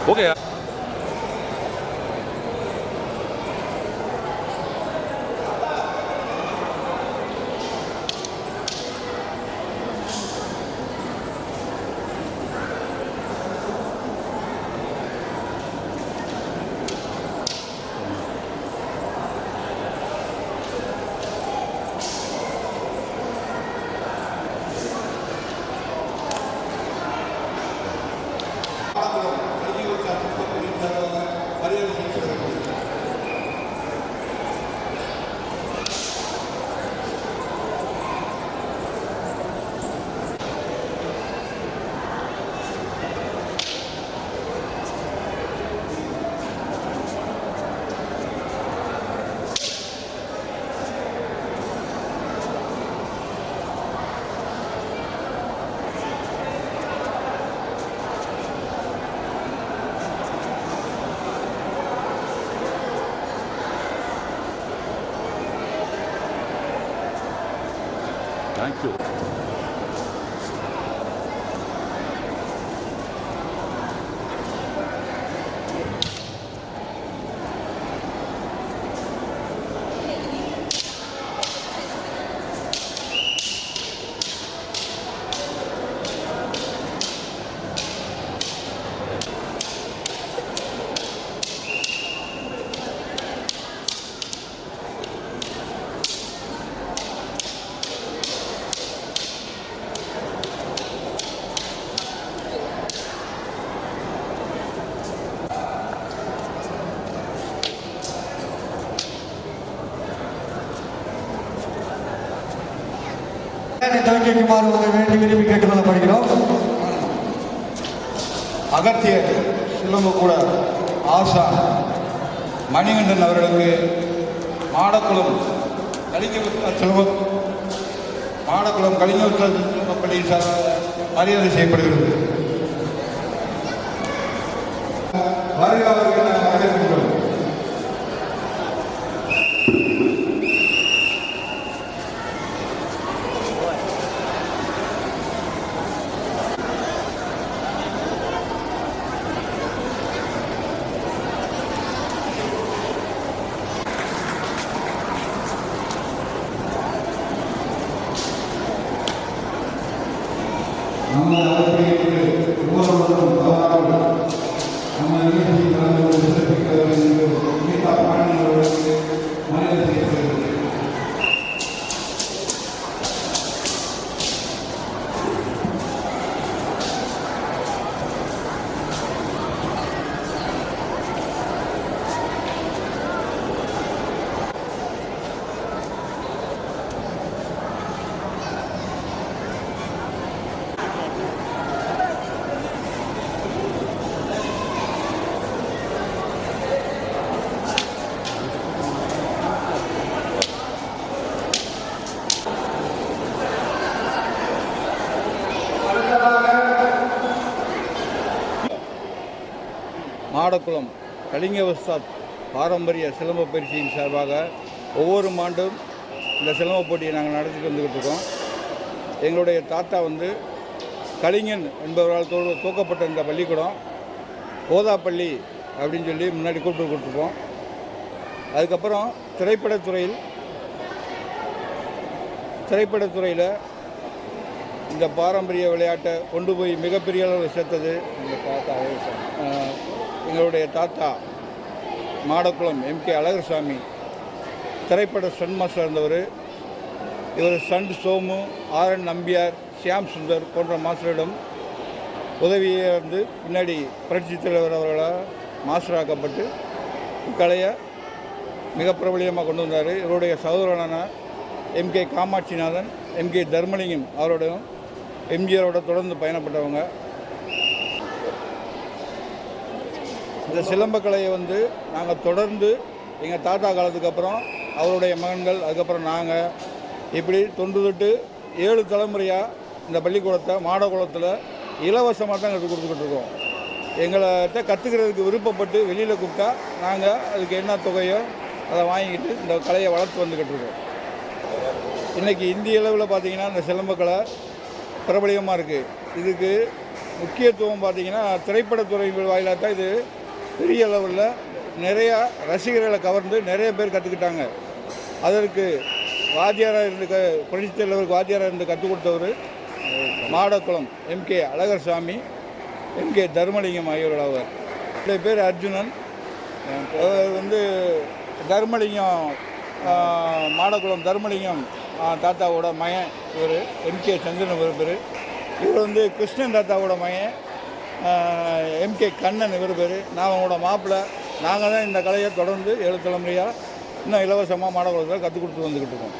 Okay. Thank you. துவக்கிக்குமாறு உங்களை வேண்டி விரும்பி கேட்டுக்கொள்ளப்படுகிறோம். அகத்தியர் சிலம்பு கூட ஆசா மணிகண்டன் அவர்களுக்கு மாடக்குளம் கலிங்க சிலம்பப்பள்ளியின் சார்பாக மரியாதை செய்யப்படுகிறது. வருகிறவர்கள் வரவேற்கின்றோம். நம்ம ஒவ்வொருவரும் நம்ம நிகழ்ச்சியில் கலந்து கொண்டு சிறப்பிக்க வேண்டும் மாநிலங்களுக்கு மரியாதை செய்யப்படுகிறது. மாடக்குளம் கலிங்க உஸ்தாத் பாரம்பரிய சிலம்ப பயிற்சியின் சார்பாக ஒவ்வொரு ஆண்டும் இந்த சிலம்ப போட்டியை நாங்கள் நடத்திட்டு வந்துக்கிட்டு இருக்கோம். எங்களுடைய தாத்தா கலிங்கன் என்பவரால் துவக்கப்பட்ட இந்த பள்ளிக்கூடம் போதாப்பள்ளி அப்படின்னு சொல்லி முன்னாடி கூப்பிட்டு கொடுத்துருப்போம். அதுக்கப்புறம் திரைப்படத்துறையில் இந்த பாரம்பரிய விளையாட்டை கொண்டு போய் மிகப்பெரிய அளவில் சேர்த்தது எங்களுடைய தாத்தா மாடக்குளம் எம்கே அழகர்சாமி. திரைப்பட ஸ்டன் மாஸ்டர் இருந்தவர். இவர் சண்ட் சோமு, ஆர்என் நம்பியார், ஷியாம் சுந்தர் போன்ற மாஸ்டரிடம் உதவியே பின்னாடி புரட்சித் தலைவர் அவர்களால் மாஸ்டராக்கப்பட்டு இக்கலையை மிக பிரபலியமாக கொண்டு வந்தார். இவருடைய சகோதரனான எம்கே காமாட்சிநாதன், எம்கே தர்மலிங்கம் அவரோடையும் எம்ஜிஆரோட தொடர்ந்து பயணப்பட்டவங்க. இந்த சிலம்பக்கலையை நாங்கள் தொடர்ந்து எங்கள் தாத்தா காலத்துக்கு அப்புறம் அவருடைய மகன்கள், அதுக்கப்புறம் நாங்கள் இப்படி தொன்று 7 தலைமுறையாக இந்த பள்ளிக்கூடத்தை மாடக்குளத்தில் இலவசமாக தான் கற்றுக் கொடுத்துக்கிட்டு இருக்கோம். எங்கள்கிட்ட கற்றுக்கிறதுக்கு விருப்பப்பட்டு வெளியில் கூப்பிட்டா நாங்கள் அதுக்கு என்ன தொகையோ அதை வாங்கிக்கிட்டு இந்த கலையை வளர்த்து வந்துக்கிட்டு இருக்கோம். இன்றைக்கி இந்திய அளவில் பார்த்திங்கன்னா இந்த சிலம்பக்கலை பிரபலியமாக இருக்குது. இதுக்கு முக்கியத்துவம் பார்த்திங்கன்னா திரைப்படத்துறை வாயிலாக தான் இது பெரிய அளவில் நிறையா ரசிகர்களை கவர்ந்து நிறைய பேர் கற்றுக்கிட்டாங்க. அதற்கு வாத்தியாராக இருந்து புரட்சித் தலைவருக்கு வாத்தியாராக இருந்து கற்றுக் கொடுத்தவர் மாடக்குளம் எம்கே அழகர் சாமி, எம்கே தர்மலிங்கம் ஆகியோர் ஆவார். என்னுடைய பேர் அர்ஜுனன். வந்து தர்மலிங்கம் மாடக்குளம் தர்மலிங்கம் தாத்தாவோட மகன் இவர். எம்கே சந்திரன் இவர் பேர். இவர் வந்து கிருஷ்ணன் தாத்தாவோட மகன் எம்கே கண்ணன் இவர் பேர். நான் அவங்களோட மாப்பிள்ளை. நாங்கள் தான் இந்த கலையை தொடர்ந்து 7 தலைமுறையாக இன்னும் இலவசமாக மாடக்குளத்தில் கற்றுக் கொடுத்து வந்துக்கிட்டு இருக்கோம்.